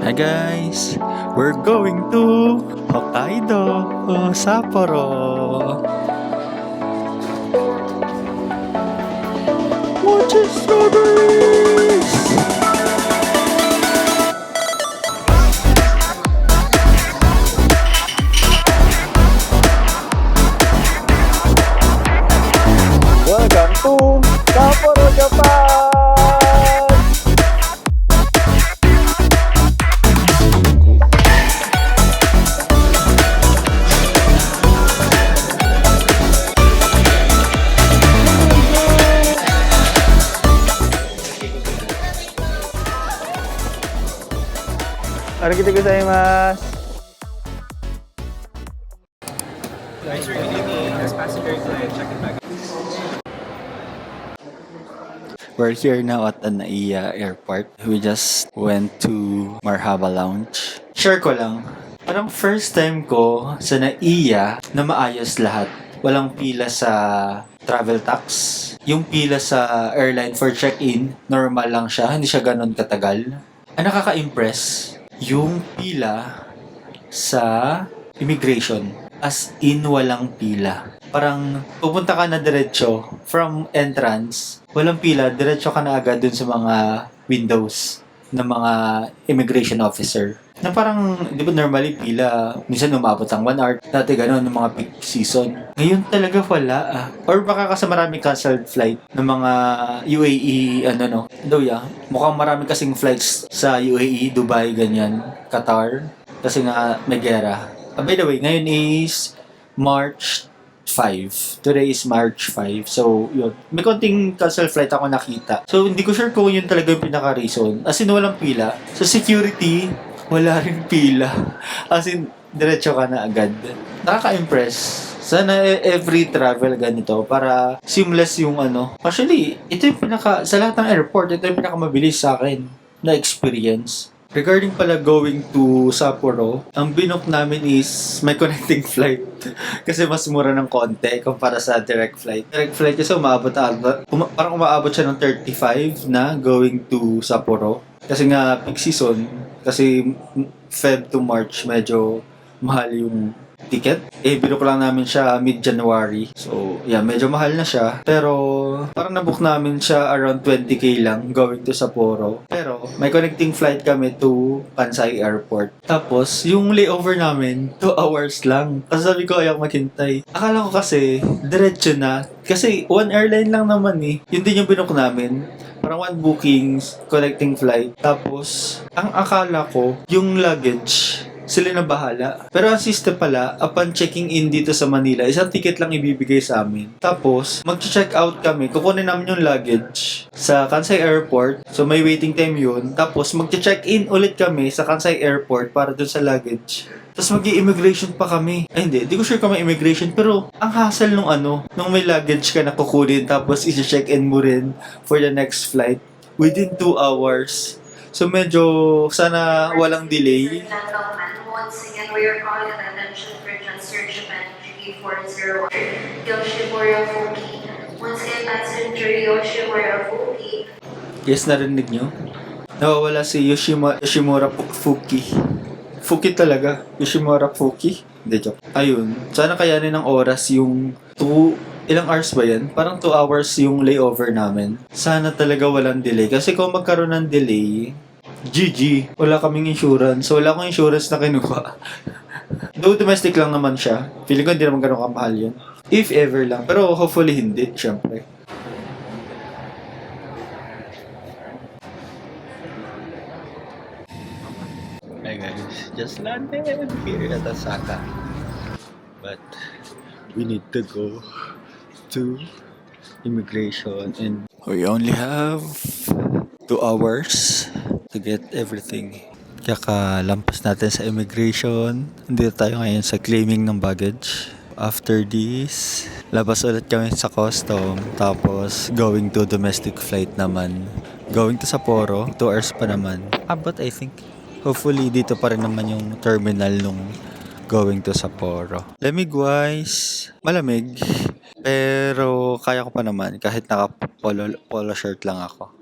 Hi guys! We're going to Hokkaido, Sapporo. Mochi strawberries! Welcome to Sapporo, Japan! Arigatou gozaimasu. Thanks for leaving as passenger client. Check it back. We're here now at the Naiya Airport. We just went to Marhaba Lounge. Share ko lang, parang first time ko sa Naiya na maayos lahat. Walang pila sa travel tax. Yung pila sa airline for check-in, normal lang siya. Hindi siya ganun katagal. Ang nakaka-impress, yung pila sa immigration. As in, walang pila. Parang pupunta ka na diretso from entrance, walang pila, diretso ka na agad dun sa mga windows ng mga immigration officer. Na parang, di ba normally pila, minsan umabot ang 1 hour, dati gano'n, ng mga peak season. Ngayon talaga wala Or baka kasi marami canceled flight ng mga UAE, mukhang marami kasing flights sa UAE, Dubai, ganyan, Qatar, kasi nga may gera. By the way, ngayon is March 5. Today is March 5. So, yun. May konting cancel flight ako nakita. So, hindi ko sure kung yun talaga yung pinaka-reason. As in, walang pila. Sa security, wala rin pila. As in, diretso ka na agad. Nakaka-impress. Sana every travel ganito para seamless yung Actually, ito yung sa lahat ng airport, ito yung pinakamabilis sa akin na experience. Regarding pala going to Sapporo, ang binook namin is may connecting flight. Kasi mas mura ng konti kumpara sa direct flight. Direct flight kasi parang umaabot siya ng 35 na going to Sapporo. Kasi nga peak season, kasi Feb to March medyo mahal yung ticket. Binook lang namin siya mid-January. So, yeah, medyo mahal na siya. Pero, parang nabook namin siya around 20k lang going to Sapporo. Pero, may connecting flight kami to Kansai Airport. Tapos, yung layover namin, 2 hours lang. Kasi sabi ko, ayaw maghintay. Akala ko kasi, diretso na. Kasi, one airline lang naman Yun din yung binook namin. Parang one bookings, connecting flight. Tapos, ang akala ko, yung luggage, sila na bahala. Pero ang system pala, upon checking in dito sa Manila, isang ticket lang ibibigay sa amin. Tapos, mag-check out kami, kukunin namin yung luggage sa Kansai Airport. So, may waiting time yun. Tapos, mag-check in ulit kami sa Kansai Airport para dun sa luggage. Tapos, mag-i-immigration pa kami. Ay, hindi ko sure kung may immigration. Pero, ang hassle nung nung may luggage ka na kukunin, tapos i-check in mo rin for the next flight within 2 hours. So, medyo sana walang delay. Once again, we are calling an attention for transfer Japan GP401 Yoshimura Fuki. Once again, passenger Yoshimura Fuki. Yes, narinig nyo? Nawawala si Yoshimura Fuki. Fuki talaga. Yoshimura Fuki. Hindi, joke. Ayun. Sana kayanin ng oras yung ilang hours ba yan? Parang 2 hours yung layover namin. Sana talaga walang delay. Kasi kung magkaroon ng delay, GG. Wala kaming insurance. So, wala akong insurance na kinuha. Though domestic lang naman siya. Feeling ko hindi naman ganun kamahal yun. If ever lang. Pero hopefully hindi, syempre. Hi guys, just landed here at Osaka. But we need to go to immigration and we only have 2 hours to get everything. Kakalampas natin sa immigration. Dito tayo ngayon sa claiming ng baggage. After this, labas ulit kami sa custom. Tapos, going to domestic flight naman. Going to Sapporo, 2 hours pa naman. But I think, hopefully, dito pa rin naman yung terminal nung going to Sapporo. Lamig-wise, malamig. Pero, kaya ko pa naman kahit naka polo shirt lang ako.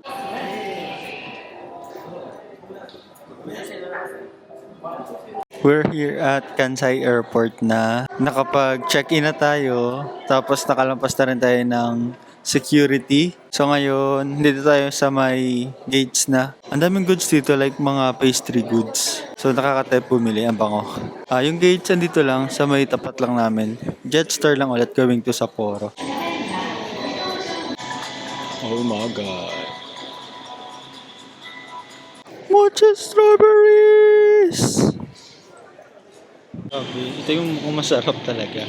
We're here at Kansai Airport na nakapag-check-in na tayo. Tapos nakalampas na rin tayo ng security. So ngayon, dito tayo sa may gates na. Ang daming goods dito, like mga pastry goods. So nakaka-type bumili, ang bango. Yung gates andito lang, sa may tapat lang namin. Jetstar lang ulit going to Sapporo. Oh my God. Mocha strawberries! Sabi, ito yung mukhang masarap talaga.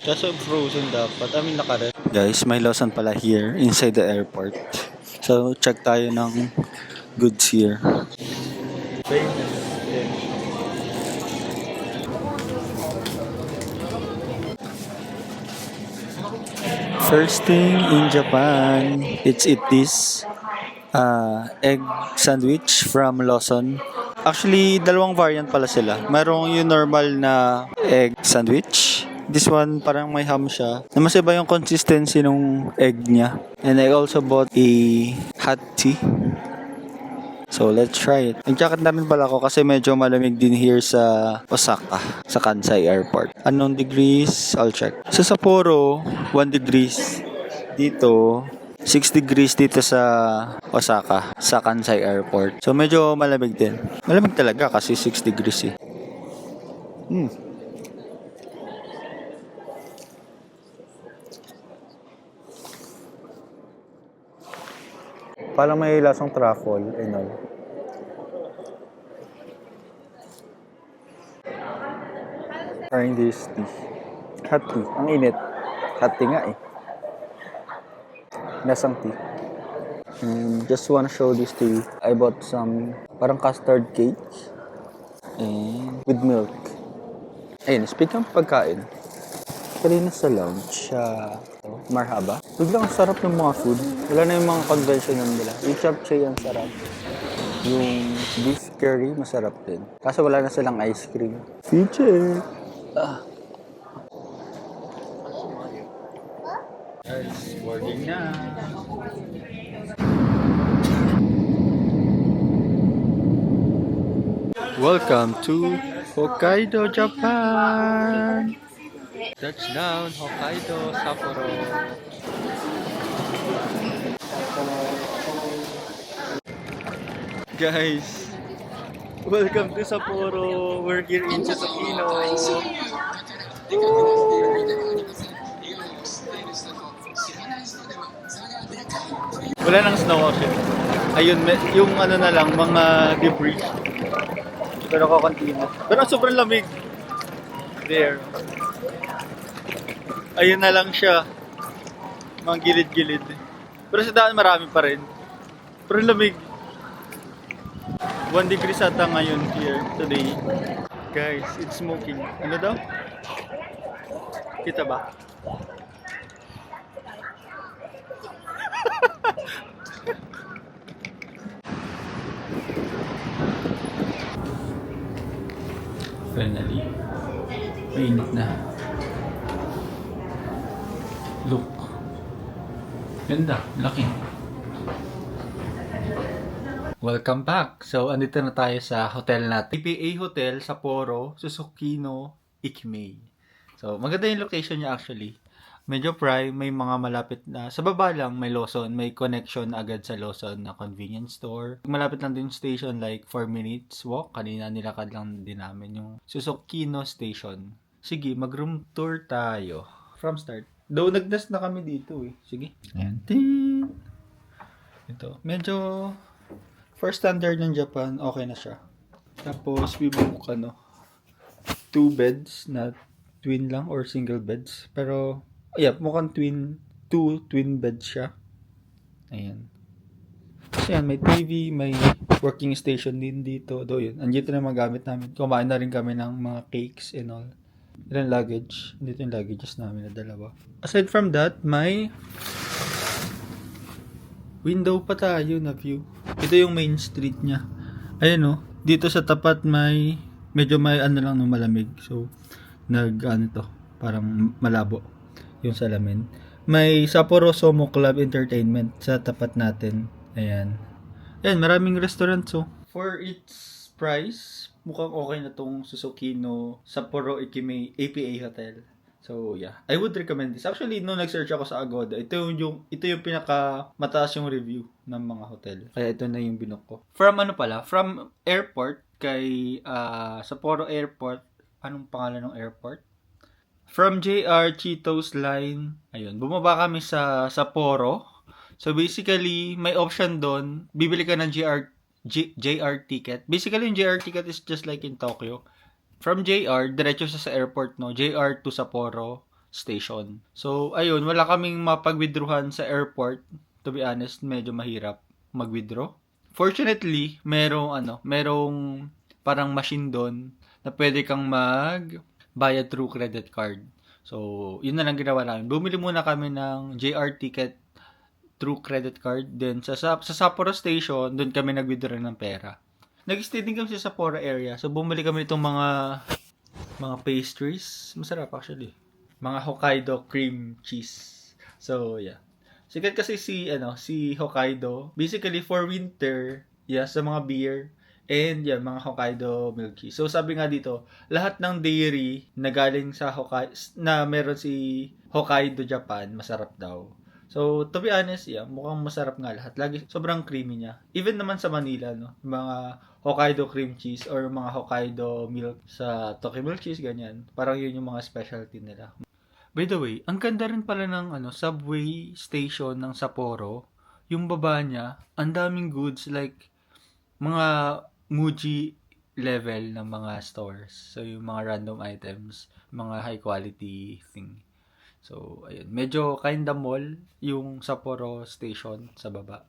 Kaso frozen dapat. Nakaret. Guys, may Lawson pala here inside the airport. So, check tayo ng goods here. First thing in Japan, it's this egg sandwich from Lawson. Actually, dalawang variant pala sila. Merong yung normal na egg sandwich. This one, parang may ham siya. Na mas iba yung consistency ng egg niya. And I also bought a hot tea. So, let's try it. Nag-jacket na rin pala ako kasi medyo malamig din here sa Osaka, sa Kansai Airport. Anong degrees? I'll check. Sa Sapporo, 1 degrees. Dito, 6 degrees dito sa Osaka, sa Kansai Airport. So, medyo malamig din. Malamig talaga kasi 6 degrees eh. Parang may lasang truffle and all. Trying this tea. Hot tea. Ang init. Hot tea nga eh. Lasang tea. Just wanna show this to you. I bought some parang custard cake and with milk. Ayun, speaking of pagkain, kanina sa lounge, Marhaba. Biglang ang sarap ng mga food. Wala na yung mga conventional nila. Yung japchae ang sarap. Yung beef curry, masarap din. Kaso wala na silang ice cream. Future! Guys, boarding na. Welcome to Hokkaido, Japan! Touchdown, Hokkaido, Sapporo. Guys, welcome to Sapporo. We're here in Susukino. Wala nang snow actually. Ayun, yung ano na lang, mga debris. Pero kakunti na. Pero sobrang lamig. There. Ayun na lang siya. Mga gilid-gilid. Pero sa daan marami pa rin. Pero lamig. 1 degree ata ngayon here today. Guys, it's smoking. Ano daw? Kita ba? Finally, mainit na. Look. Ganda, laki. Welcome back. So, andito na tayo sa hotel natin. APA Hotel, Sapporo, Susukino, Ikimei. So, maganda yung location niya actually. Medyo prime, may mga malapit na, sa baba lang may Lawson, may connection agad sa Lawson na convenience store. Malapit lang din station, like 4 minutes walk. Kanina nilakad lang din namin yung Susukino Station. Sige, mag-room tour tayo. From start. Though nagdas na kami dito eh. Sige. Ayan. Ting! Ito. Medyo for standard ng Japan, okay na siya. Tapos, we book 2 beds na twin lang or single beds. Pero, yeah, mukhang two twin beds siya. Ayan. So yan, may TV, may working station din dito. Do yun, andito na magamit namin. Kumain na rin kami ng mga cakes and all. Ilan luggage? Dito yung luggages namin na 2. Aside from that, may window pa tayo na view. Ito yung main street niya. Ayan o, dito sa tapat may, medyo may lang no, malamig. So, parang malabo yung salamin. May Sapporo Somo Club Entertainment sa tapat natin. Ayan. Ayan, maraming restaurant. So, for its price, mukhang okay na tong Susukino Sapporo Ikime APA Hotel. So, yeah. I would recommend this. Actually, nung nag-search ako sa Agoda, ito yung pinaka mataas yung review ng mga hotel. Kaya ito na yung binook ko. From airport kay Sapporo Airport. Anong pangalan ng airport? From JR Cheetos Line. Ayun, bumaba kami sa Sapporo. So, basically, may option doon. Bibili ka ng JR ticket. Basically, yung JR ticket is just like in Tokyo. From JR, diretso siya sa airport, no? JR to Sapporo Station. So, ayun, wala kaming mapag-withdrawhan sa airport. To be honest, medyo mahirap mag-withdraw. Fortunately, merong parang machine doon na pwede kang bayad through credit card. So, yun na lang ginawa namin. Bumili muna kami ng JR ticket through credit card. Then, sa Sapporo Station, doon kami nag-withdraw ng pera. Nag-stay din kami sa Sapporo area. So, bumili kami itong mga pastries. Masarap actually. Mga Hokkaido cream cheese. So, yeah. Sikat kasi si Hokkaido. Basically, for winter, yeah, sa mga beer. And, yeah, mga Hokkaido milk cheese. So, sabi nga dito, lahat ng dairy na galing sa na meron si Hokkaido, Japan, masarap daw. So, to be honest, yeah, mukhang masarap nga lahat. Lagi, sobrang creamy niya. Even naman sa Manila, no? Mga Hokkaido cream cheese or mga Hokkaido milk sa Tokyo milk cheese, ganyan. Parang yun yung mga specialty nila. By the way, ang ganda rin pala ng subway station ng Sapporo. Yung baba niya, ang daming goods like mga Muji level ng mga stores. So, yung mga random items, mga high quality thing. So, ayun. Medyo kinda mall yung Sapporo Station sa baba.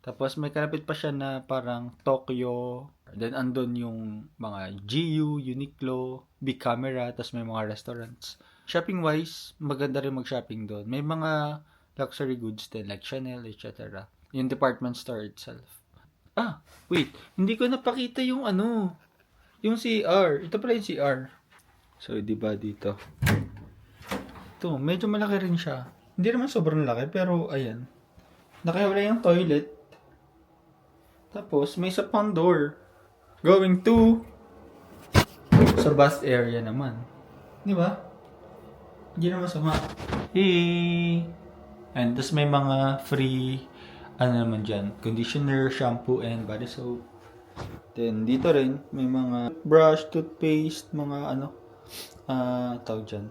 Tapos, may kalapit pa siya na parang Tokyo. Then, andun yung mga GU, Uniqlo, Big Camera. Tapos, may mga restaurants. Shopping-wise, maganda rin mag-shopping doon. May mga luxury goods din like Chanel, etc. Yung department store itself. Wait. Hindi ko napakita yung yung CR. Ito pala yung CR. So, di ba dito? Ito, medyo malaki rin siya. Hindi naman sobrang laki, pero ayan. Nakahiwalay yung toilet. Tapos, may isa pang door. Going to sa bus area naman. Di ba? Hindi naman sama. Hey! And tapos may mga free naman dyan. Conditioner, shampoo, and body soap. Then, dito rin, may mga brush, toothpaste, mga tawag dyan.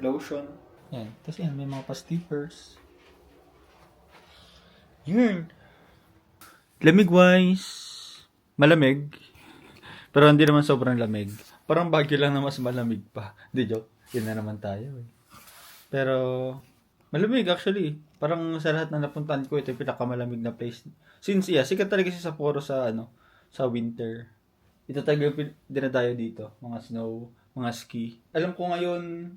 Lotion. Yan. Tapos yan, may mga pa-stickers. Yun. Lamig-wise, malamig. Pero hindi naman sobrang lamig. Parang Baguio lang na mas malamig pa. Hindi, joke. Yun na naman tayo. Pero, malamig actually. Parang sa lahat na napuntahan ko, ito yung pinakamalamig na place. Since, yeah, sikat talaga si Sapporo sa, sa winter. Ito talaga yung dinadayo dito. Mga snow, mga ski. Alam ko ngayon,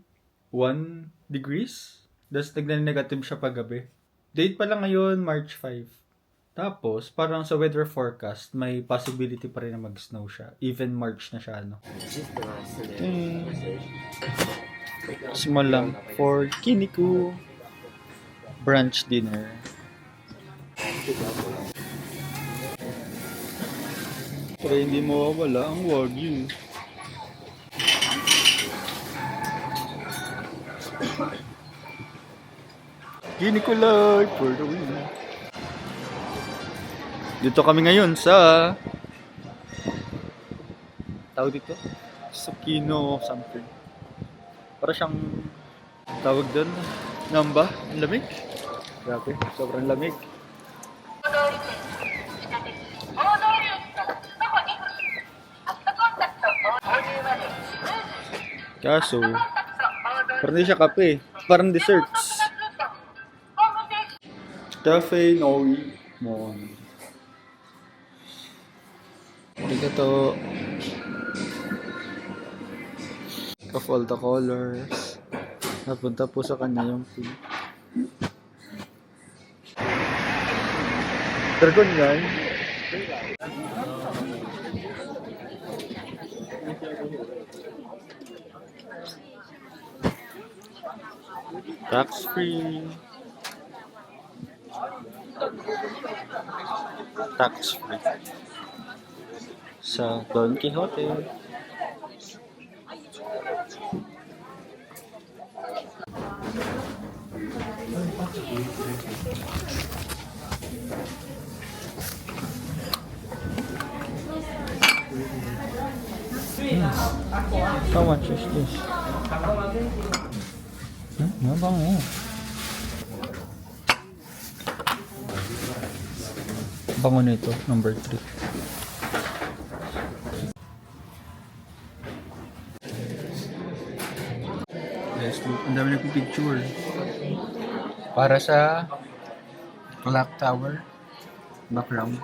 1 degrees. Tapos nag-negative siya paggabi. Date pa lang ngayon, March 5. Tapos, parang sa weather forecast, may possibility pa rin na mag-snow siya. Even March na siya, Small lang for Kiniko. Brunch dinner. Para hindi mawawala ang Wagyu. Kiniko life for the win. Dito kami ngayon sa tawag dito? Sakino something. Para siyang tawag doon. Namba? Lamig? Grabe, sobrang lamig. Kaso, parang hindi siya kape. Parang desserts. Cafe Noi Mon. Ito of all the colors. Napunta po sa kanya yung food. Dragon guy. Tax free. Tax free. sa Don Quixote. How much is this? Mabango. Bango nito, number 3. Guys, look, ang dami nagpipicture. Para sa Clock Tower background.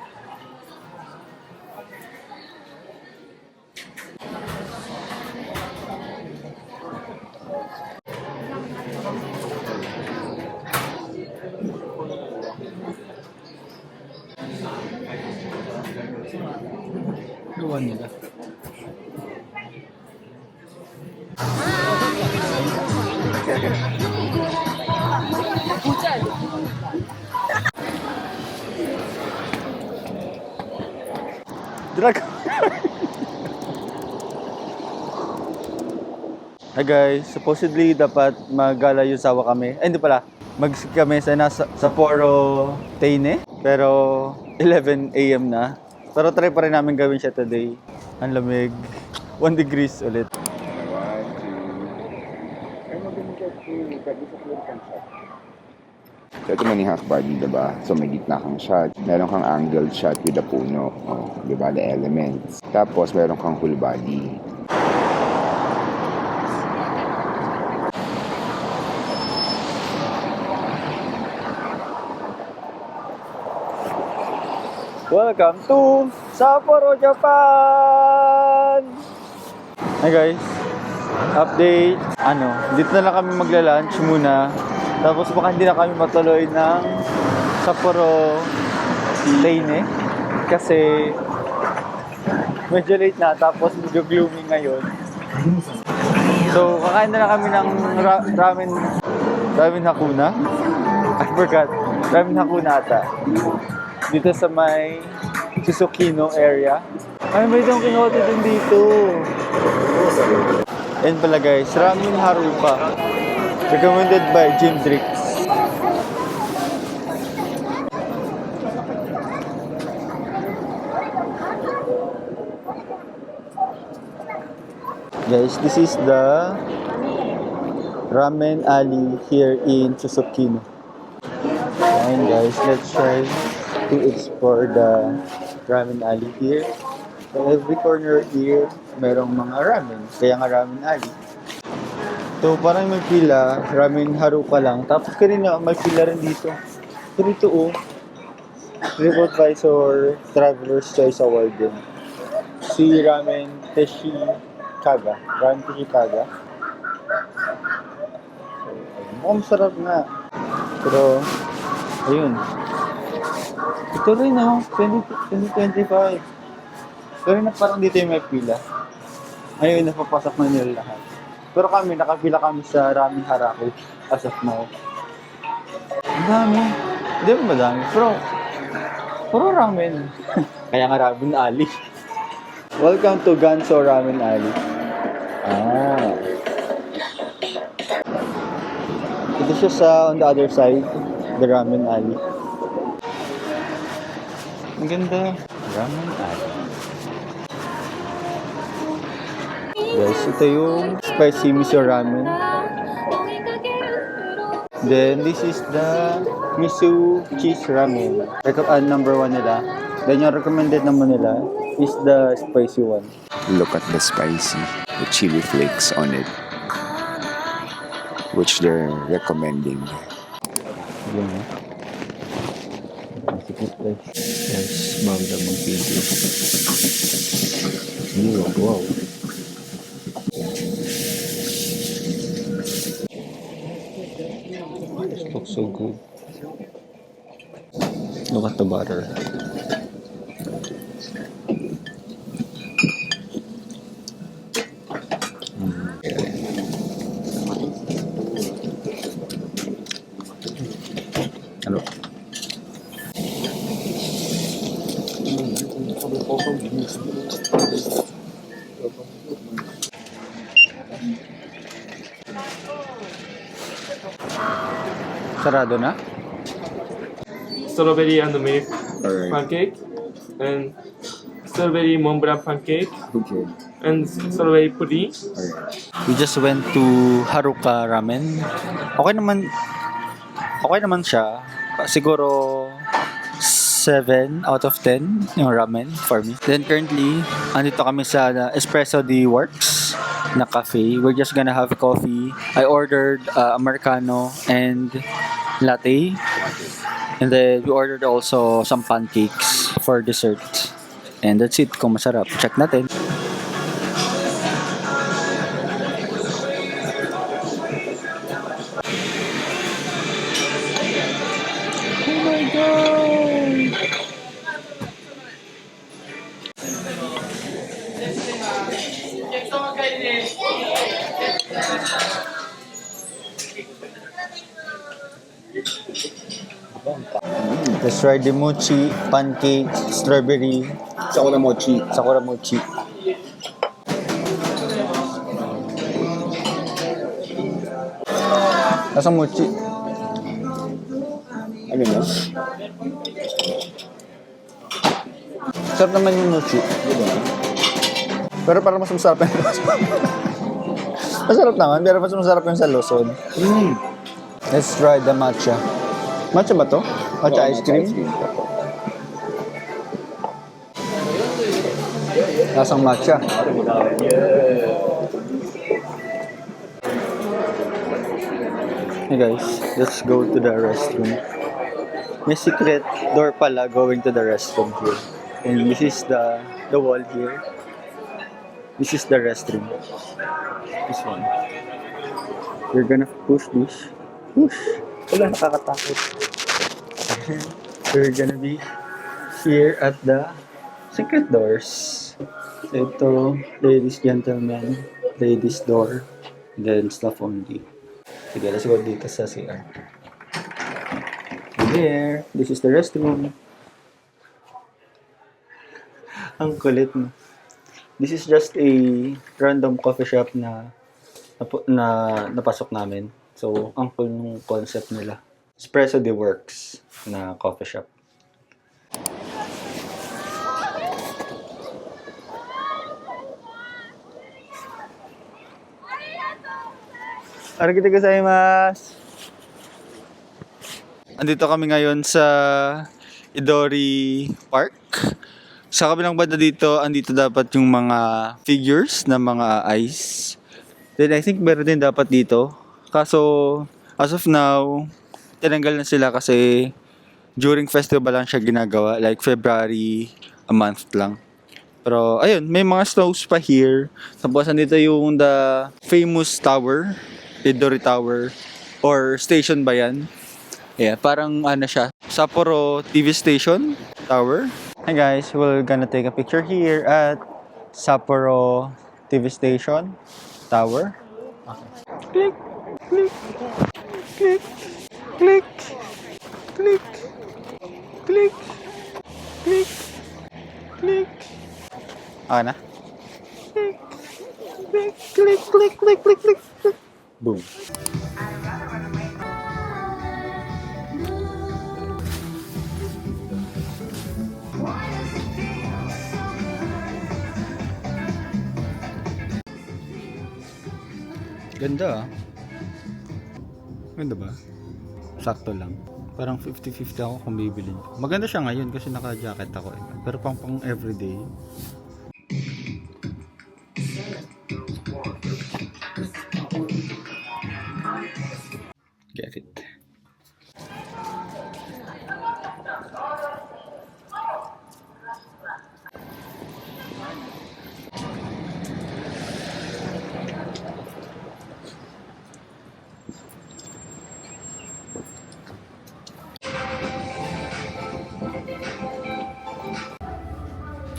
Gawa nila. Drag. Hi guys, supposedly dapat mag-gala Yusawa kami. Ay, hindi pala. Kami sa Sapporo Teine. Pero 11 AM na. Pero try pa rin namin gawin siya today. Ang lamig. 1 degrees ulit. So ito man yung half body, diba? So may gitna kang shot. Meron kang angled shot with the puno. Oh, diba? The elements. Tapos meron kang full body. Welcome to Sapporo, Japan! Hi guys, update. Dito na lang kami magla-lunch muna. Tapos baka hindi na kami matuloy ng Sapporo Teine. Kasi medyo late na, tapos medyo gloomy ngayon. So kakain na lang kami ng ramen Hakuna. I forgot, ramen Hakuna ata. Dito sa may Susukino area. Ay, may Don Quixote din dito. Yan pala guys, Ramen Haruka. Recommended by Jim Drix. Guys, this is the Ramen Alley here in Susukino. And guys, let's try to explore the ramen alley here. So every corner here, merong mga ramen. Kaya nga ramen alley. So parang may pila, ramen Haruka lang. Tapos kanina may pila rin dito. So dito TripAdvisor Traveler's Choice Award din. Si Ramen Teshikaga. Ramen Teshikaga. So, mukhang sarap nga. Pero, ayun. Ito rin 2025. Pero na parang dito yung may pila. Ayun, napapasok na nila lahat. Pero kami, nakapila kami sa Ramen Haraku as of now. Ang dami. Hindi mo madami. Pero, puro ramen. Kaya nga Ramen Alley. Welcome to Ganso Ramen Alley. Ito siya sa on the other side, the Ramen Alley. Ang ganda. Ramen Alley. Guys, ito yung spicy miso ramen. Then, this is the miso cheese ramen. Number 1 nila. Then, yung recommended naman nila is the spicy one. Look at the spicy. The chili flakes on it. Which they're recommending. Yun eh. Sikit guys. Guys, bago na mag-video. Wow. This looks so good. Look at the butter. Ano? Sarado na? Strawberry and milk Alright. pancake, and strawberry Mont Blanc pancake, Okay. and strawberry pudding. Alright. We just went to Haruka Ramen. Okay naman siya. Siguro 7 out of 10 yung ramen for me. Then currently, andito kami sa Espresso The Works na cafe. We're just gonna have coffee. I ordered Americano and latte. And then we ordered also some pancakes for dessert. And that's it. Kung masarap, check natin. Oh my god! Let's try the mochi, pancake, strawberry, Sakura mochi. sakura mochi. Nasa mochi? Ano na? Sarap naman yung mochi. Diba? Pero parang mas masarap yung masarap naman, pero mas masarap yung sa Luzon. Let's try the matcha. Matcha ba to? Matcha ice cream? Lasang matcha. Hey guys, let's go to the restroom. May secret door pala going to the restroom here. And this is the wall here. This is the restroom. This one. We're gonna push this. Push. Wala, nakakatakot. We're gonna be here at the secret doors. Ito, ladies, gentlemen, ladies door, then stuff only. Sige, let's go dito sa CR. There, this is the restroom. Ang kulit mo. This is just a random coffee shop na napasok namin. So, ang cool nung concept nila. Espresso The Works na coffee shop. Arigatou gozaimasu. Andito kami ngayon sa Idori Park. Sa kabilang banda dito, andito dapat yung mga figures ng mga ice. Then I think meron din dapat dito. Kaso, as of now, tinanggal na sila kasi during festival lang siya ginagawa. Like February, a month lang. Pero ayun, may mga snows pa here. Tapos andito yung the famous tower, Idori Tower, or station ba yan? Yeah, parang ano siya, Sapporo TV station tower. Hi guys, we're gonna take a picture here at Sapporo TV station tower. Okay. Click, click, click, click, click, click, click, click. Okay na? Click, click, click, click, click, click, click, click. Boom. Ganda ah. Ganda ba? Sakto lang. Parang 50-50 ako kung bibili. Maganda siya ngayon kasi naka-jacket ako eh. Pero pang everyday. Get it.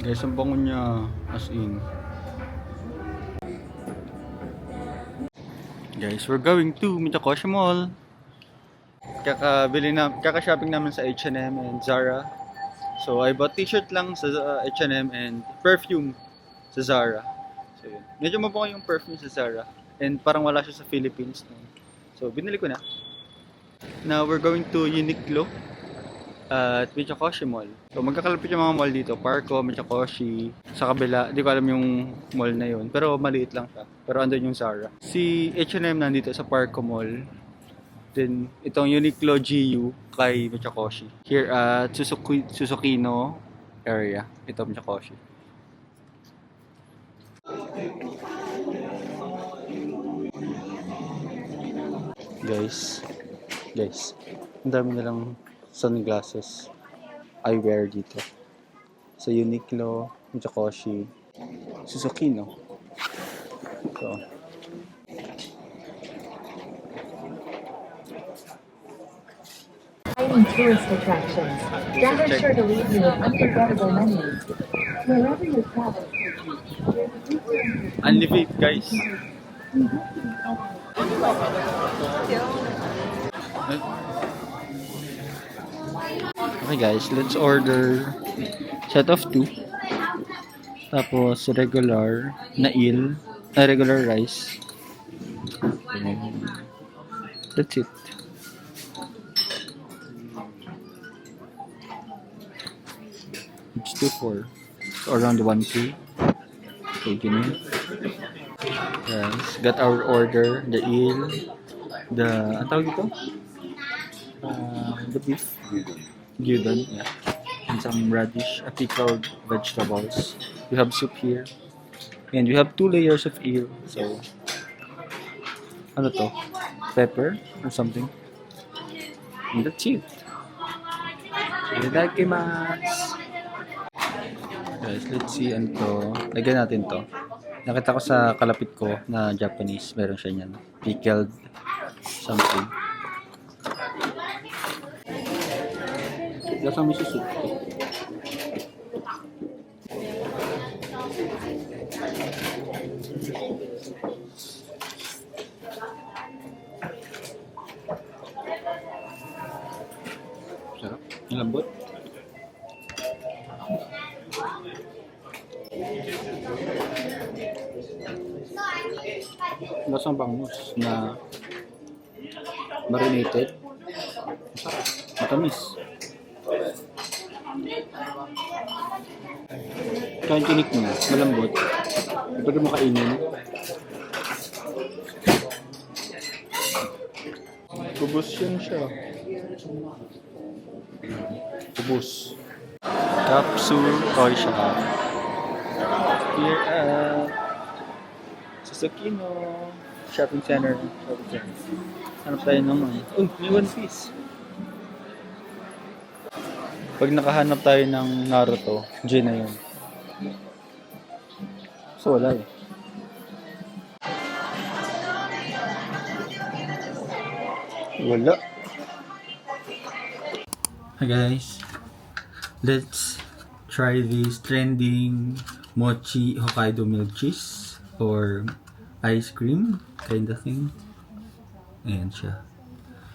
Guys, ang bango niya as in. Guys, we're going to Mitakoshi Mall. Kaka-shopping namin sa H&M and Zara. So, I bought t-shirt lang sa H&M and perfume sa Zara. So, yun. Medyo mabango yung perfume sa Zara. And parang wala siya sa Philippines. No? So, binili ko na. now we're going to Uniqlo at Michikoshi Mall. So magkakalapit yung mga mall dito, Parco, Michikoshi. Sa kabila, di ko alam yung mall na yun, pero maliit lang siya. Pero andun yung Zara. Si H&M nandito sa Parco Mall. Then itong Uniqlo GU kay Michikoshi. Here at Susukino area. Ito Michikoshi. Guys, ang dami nilang sunglasses, eyewear dito. Sa Uniqlo, Michikoshi, Susukino. So, Exciting tourist attractions. That are sure to leave you with unforgettable memories. Wherever you travel, Unli vape guys. Okay guys, let's order set of 2. Tapos regular na regular rice. And that's it. It's 2-4. So around 1-2. Okay, ganun. Yes, got our order, the eel, ang tawag ito? The beef. Gyudon, yeah. And some radish, pickled vegetables. We have soup here. And we have 2 layers of eel. So, ano to? Pepper or something. And that's it. Itadakimasu. Guys, let's see ano to. Lagyan natin to. Nakita ko sa kalapit ko na Japanese. Meron siya niyan. Pickled something. Lasa mo soup. Sarap. Ang lambot. Lasang bangus na marinated. Matamis. Kaya tinik mo, malambot. Pwede mo kainin. Kubos yan siya. Kubos. Capsule toy shop. Here at Susukino Shopping Center. Hanap tayo naman. Uy, may One Piece. Pag nakahanap tayo ng Naruto, G na yun. So wala eh. Wala. Hi guys. Let's try this trending mochi Hokkaido milk cheese or ice cream kind of thing. Ayan siya.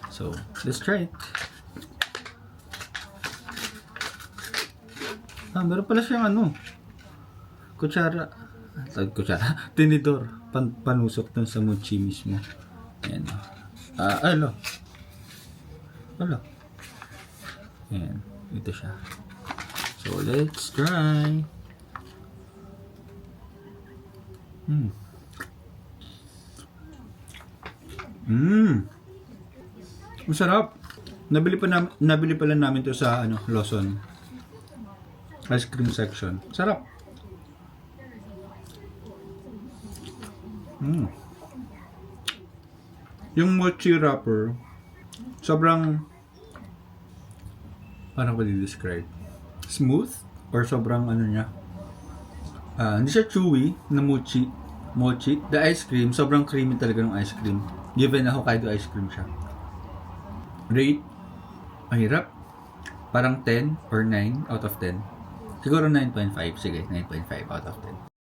So, let's try it. Meron pala siyang kutsara. Tinidor. Panusok dun sa mochi mismo. Ayan. Alo. Ayan. Ito siya. So, let's try. Masarap. Nabili pala namin to sa Lawson. Ice cream section. Sarap. Yung mochi wrapper, sobrang, paano ko di-describe? Smooth? Or sobrang niya? Hindi siya chewy na mochi. The ice cream, sobrang creamy talaga ng ice cream. Given na Hokkaido ice cream siya. Rate, mahirap. Parang 10 or 9 out of 10. Siguro 9.5. Sige, 9.5 out of 10.